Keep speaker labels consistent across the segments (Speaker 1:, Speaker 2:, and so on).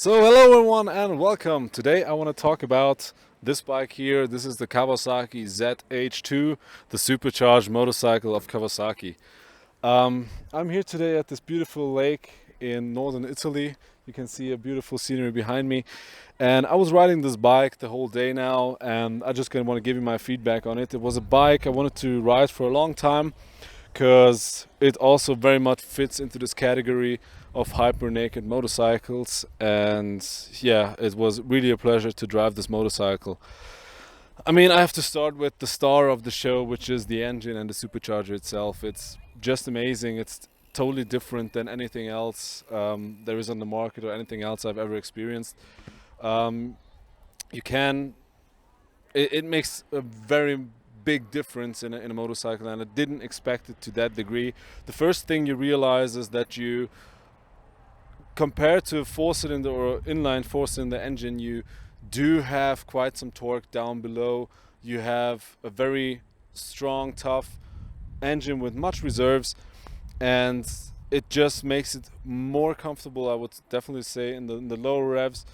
Speaker 1: So hello everyone and welcome. Today I want to talk about this bike here. This is the Kawasaki Z H2, the supercharged motorcycle of Kawasaki. I'm here today at this beautiful lake in northern Italy. You can see a beautiful scenery behind me. And I was riding this bike the whole day now, and I just want to give you my feedback on it. It was a bike I wanted to ride for a long time because it also very much fits into this category of hyper naked motorcycles. And yeah, it was really a pleasure to drive this motorcycle. I mean, I have to start with the star of the show, which is the engine and the supercharger itself. It's just amazing. It's totally different than anything else there is on the market or anything else I've ever experienced. Um, you can, it makes a very big difference in a motorcycle, and I didn't expect it to that degree. The first thing you realize is that you, compared to a four-cylinder or inline four-cylinder engine, you do have quite some torque down below. You have a very strong, tough engine with much reserves, and it just makes it more comfortable, I would definitely say, in the lower revs.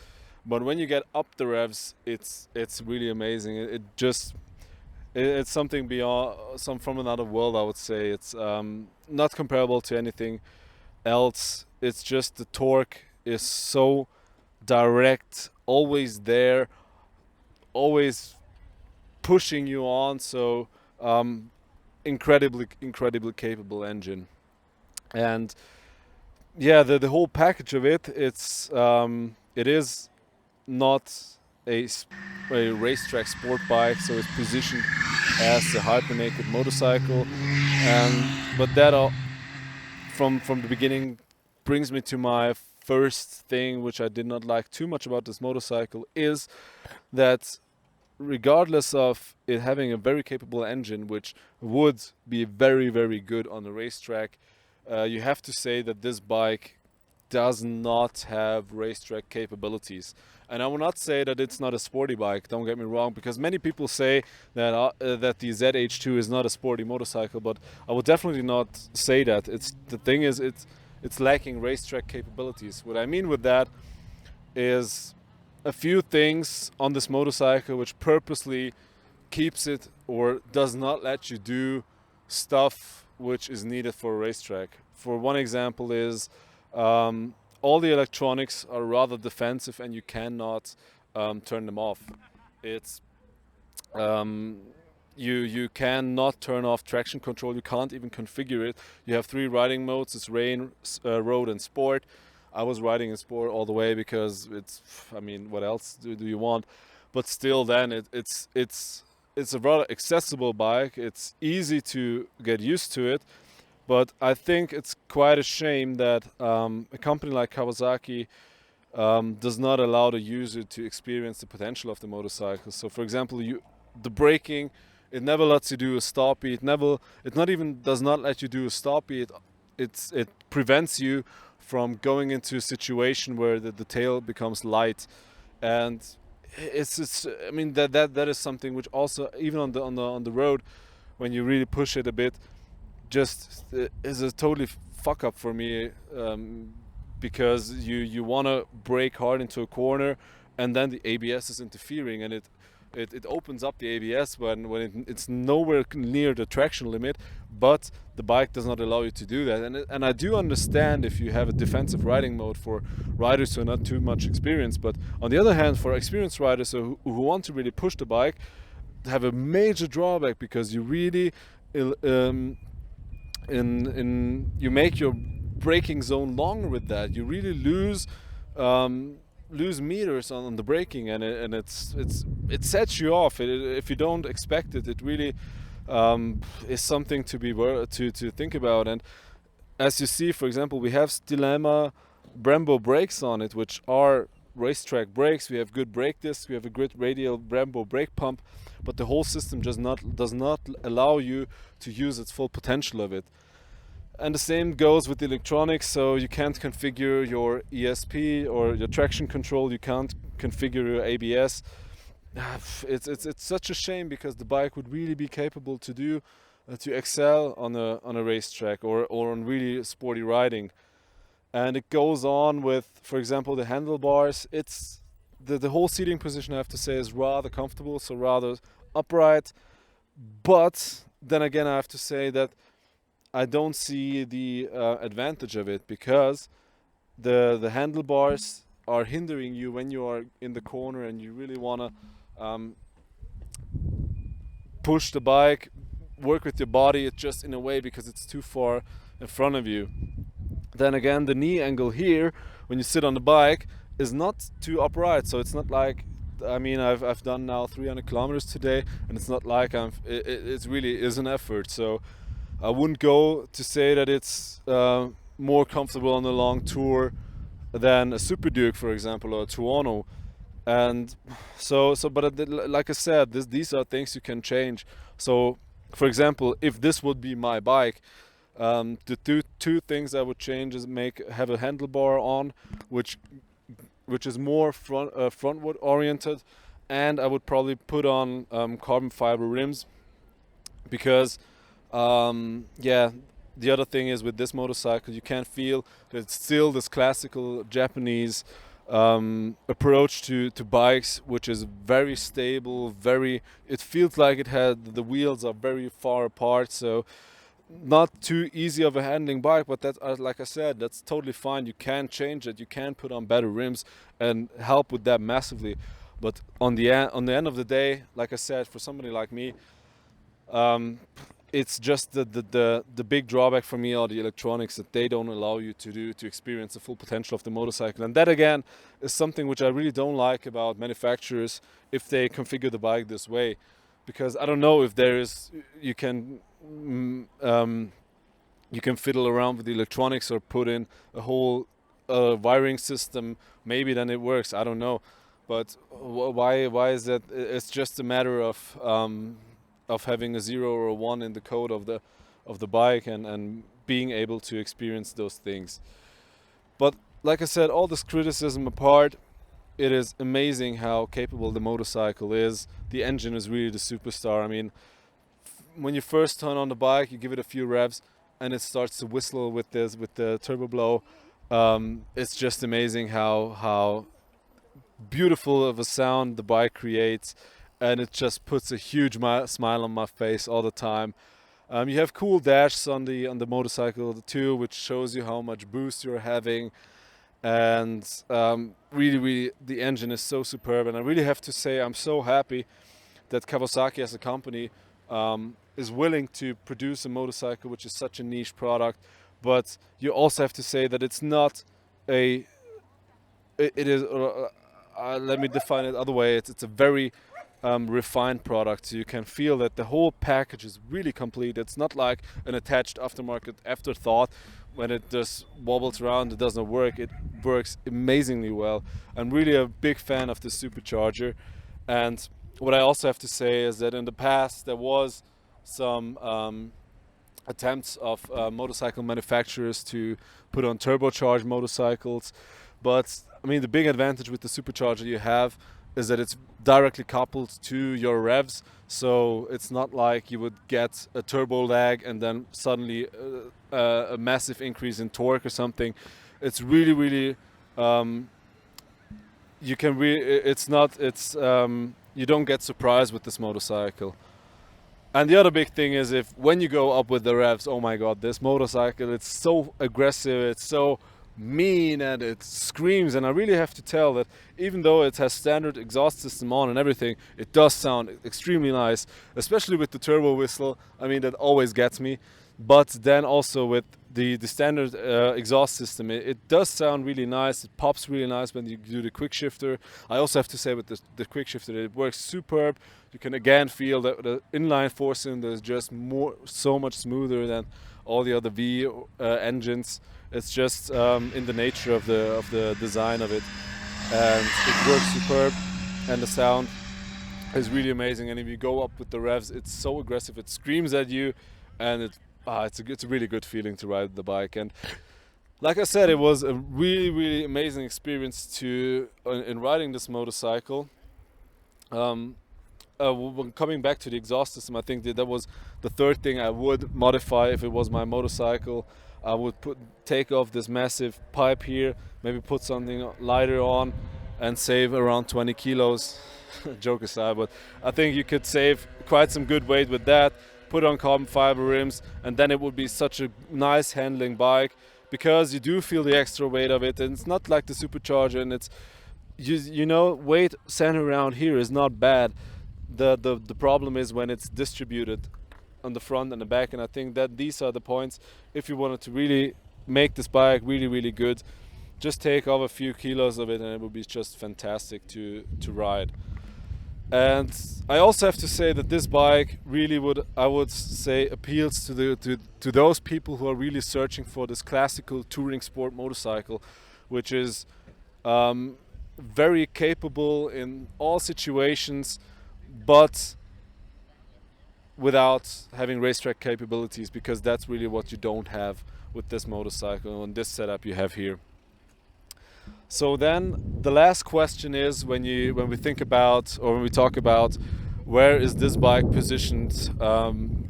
Speaker 1: But when you get up the revs, it's really amazing. It's something beyond, some from another world, I would say. It's not comparable to anything else. It's just the torque is so direct, always there, always pushing you on. So incredibly capable engine. And yeah, the whole package of it, it is not a racetrack sport bike, so it's positioned as a hyper naked motorcycle. And but that from the beginning brings me to my first thing, which I did not like too much about this motorcycle, is that regardless of it having a very capable engine, which would be very good on the racetrack, you have to say that this bike does not have racetrack capabilities. And I will not say that it's not a sporty bike, don't get me wrong, because many people say that that the Z H2 is not a sporty motorcycle, but I would definitely not say that. The thing is, it's lacking racetrack capabilities. What I mean with that is a few things on this motorcycle which purposely keeps it or does not let you do stuff which is needed for a racetrack. For one example is all the electronics are rather defensive, and you cannot turn them off. It's you cannot turn off traction control. You can't even configure it. You have three riding modes: it's rain, road, and sport. I was riding in sport all the way because I mean, what else do you want? But still, then it's a rather accessible bike. It's easy to get used to it. But I think it's quite a shame that a company like Kawasaki does not allow the user to experience the potential of the motorcycle. So, for example, the braking, it never lets you do a stoppie. It not even does not let you do a stoppie. It prevents you from going into a situation where the tail becomes light, and it's I mean that is something which also, even on the road, when you really push it a bit, just is a totally fuck up for me, because you want to brake hard into a corner, and then the ABS is interfering, and it opens up the ABS when it's nowhere near the traction limit, but the bike does not allow you to do that. And I do understand if you have a defensive riding mode for riders who are not too much experienced, but on the other hand, for experienced riders who want to really push the bike, have a major drawback, because you really you make your braking zone longer with that. You really lose meters on the braking, and it sets you off. If you don't expect it, it really is something to to think about. And as you see, for example, we have Stilema Brembo brakes on it, which are racetrack brakes. We have good brake discs. We have a good radial Brembo brake pump, but the whole system does not allow you to use its full potential of it. And the same goes with the electronics. So you can't configure your ESP or your traction control. You can't configure your ABS. It's such a shame, because the bike would really be capable to excel on a racetrack or on really sporty riding. And it goes on with, for example, the handlebars. It's the whole seating position, I have to say, is rather comfortable, so rather upright. But then again, I have to say that I don't see the advantage of it, because the handlebars are hindering you when you are in the corner and you really want to push the bike, work with your body. It's just in a way because it's too far in front of you. Then again, the knee angle here when you sit on the bike is not too upright, so it's not like, I mean, I've done now 300 kilometers today, and it's not like it really is an effort. So I wouldn't go to say that it's more comfortable on a long tour than a Super Duke, for example, or a Tuono. And but like I said, these are things you can change. So, for example, if this would be my bike, the two things I would change is have a handlebar on, which is more frontward oriented, and I would probably put on carbon fiber rims, because yeah, the other thing is with this motorcycle, you can feel that it's still this classical Japanese approach to bikes, which is very stable. It feels like the wheels are very far apart, so not too easy of a handling bike. But that, like I said, that's totally fine. You can change it. You can put on better rims and help with that massively. But on the end of the day, like I said, for somebody like me, it's just the big drawback for me are the electronics, that they don't allow you to experience the full potential of the motorcycle. And that again is something which I really don't like about manufacturers if they configure the bike this way, because I don't know if you can fiddle around with the electronics or put in a whole wiring system. Maybe then it works, I don't know. But why is that? It's just a matter of having a 0 or a 1 in the code of the bike, and being able to experience those things. But like I said, all this criticism apart, it is amazing how capable the motorcycle is. The engine is really the superstar. I mean, when you first turn on the bike, you give it a few revs and it starts to whistle with the turbo blow. It's just amazing how beautiful of a sound the bike creates, and it just puts a huge smile on my face all the time. You have cool dashs on the motorcycle too, which shows you how much boost you're having, and really the engine is so superb. And I really have to say, I'm so happy that Kawasaki as a company is willing to produce a motorcycle which is such a niche product. But you also have to say that it's not a it is let me define it other way. It's a very refined product, so you can feel that the whole package is really complete. It's not like an attached aftermarket afterthought. When it just wobbles around, it doesn't work. It works amazingly well. I'm really a big fan of the supercharger. And what I also have to say is that in the past there was some attempts of motorcycle manufacturers to put on turbocharged motorcycles, but I mean, the big advantage with the supercharger you have is that it's directly coupled to your revs, so it's not like you would get a turbo lag and then suddenly a massive increase in torque or something. It's really you can you don't get surprised with this motorcycle. And the other big thing is, if when you go up with the revs, oh my god, this motorcycle, it's so aggressive, it's so mean, and it screams. And I really have to tell that even though it has standard exhaust system on and everything, it does sound extremely nice, especially with the turbo whistle. I mean, that always gets me. But then also with the standard exhaust system, it does sound really nice. It pops really nice when you do the quick shifter. I also have to say with the quick shifter, it works superb. You can again feel that the inline four cylinder is just so much smoother than all the other V engines. It's just in the nature of the design of it, and it works superb, and the sound is really amazing. And if you go up with the revs, it's so aggressive, it screams at you, and it's a really good feeling to ride the bike. And like I said, it was a really amazing experience in riding this motorcycle. when coming back to the exhaust system, I think that was the third thing I would modify if it was my motorcycle. I would take off this massive pipe here, maybe put something lighter on, and save around 20 kilos. Joke aside, but I think you could save quite some good weight with that. Put on carbon fiber rims, and then it would be such a nice handling bike, because you do feel the extra weight of it, and it's not like the supercharger, and it's you know, weight center around here is not bad. The problem is when it's distributed on the front and the back, and I think that these are the points. If you wanted to really make this bike really good, just take off a few kilos of it and it would be just fantastic to ride. And I also have to say that this bike really I would say appeals to those people who are really searching for this classical touring sport motorcycle, which is very capable in all situations, but without having racetrack capabilities, because that's really what you don't have with this motorcycle and this setup you have here. So then the last question is, when we think about, or when we talk about, where is this bike positioned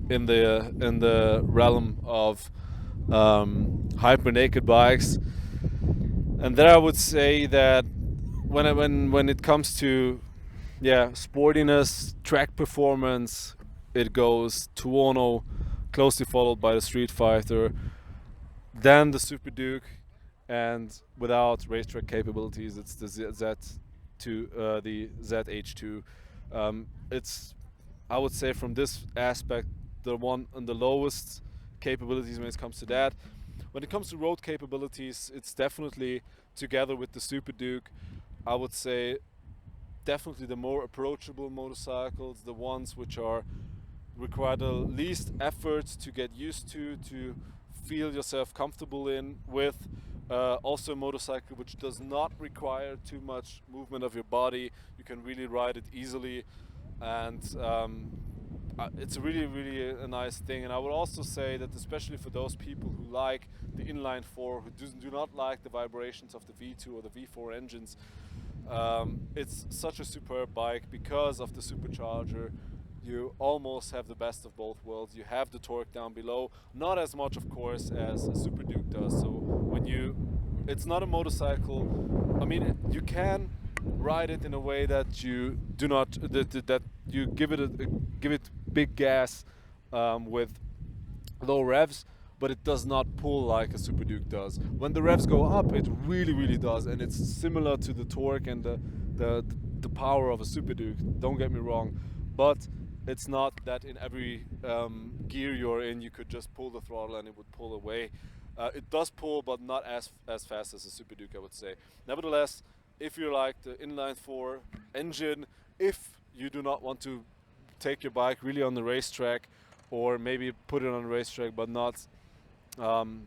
Speaker 1: in the realm of hyper naked bikes? And there I would say that when it comes to sportiness, track performance, it goes Tuono, closely followed by the Street Fighter, then the Super Duke, and without racetrack capabilities, it's the the ZH2. It's, I would say, from this aspect, the one on the lowest capabilities when it comes to that. When it comes to road capabilities, it's definitely, together with the Super Duke, I would say definitely the more approachable motorcycles, the ones which require the least effort to get used to feel yourself comfortable with. Also a motorcycle which does not require too much movement of your body. You can really ride it easily, and it's really a nice thing. And I would also say that, especially for those people who like the inline 4, who do not like the vibrations of the V2 or the V4 engines, it's such a superb bike because of the supercharger. You almost have the best of both worlds. You have the torque down below, not as much of course as a Super Duke does. So it's not a motorcycle. I mean, you can ride it in a way that you do not that you give it big gas with low revs, but it does not pull like a Super Duke does. When the revs go up, it really does, and it's similar to the torque and the power of a Super Duke. Don't get me wrong, but it's not that in every gear you're in you could just pull the throttle and it would pull away. It does pull, but not as fast as a Super Duke, I would say. Nevertheless, if you like the inline 4 engine, if you do not want to take your bike really on the racetrack, or maybe put it on the racetrack but not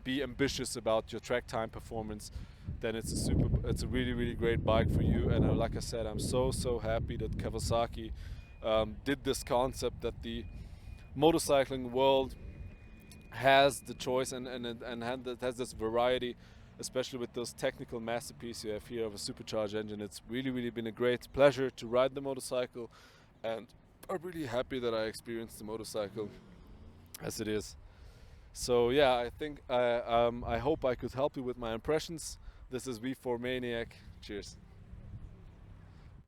Speaker 1: be ambitious about your track time performance, then it's a really great bike for you. And like I said, I'm so happy that Kawasaki did this concept, that the motorcycling world has the choice and has this variety, especially with those technical masterpieces you have here of a supercharged engine. It's really been a great pleasure to ride the motorcycle, and I'm really happy that I experienced the motorcycle as it is. So yeah, I think I hope I could help you with my impressions. This is V4 Maniac. Cheers.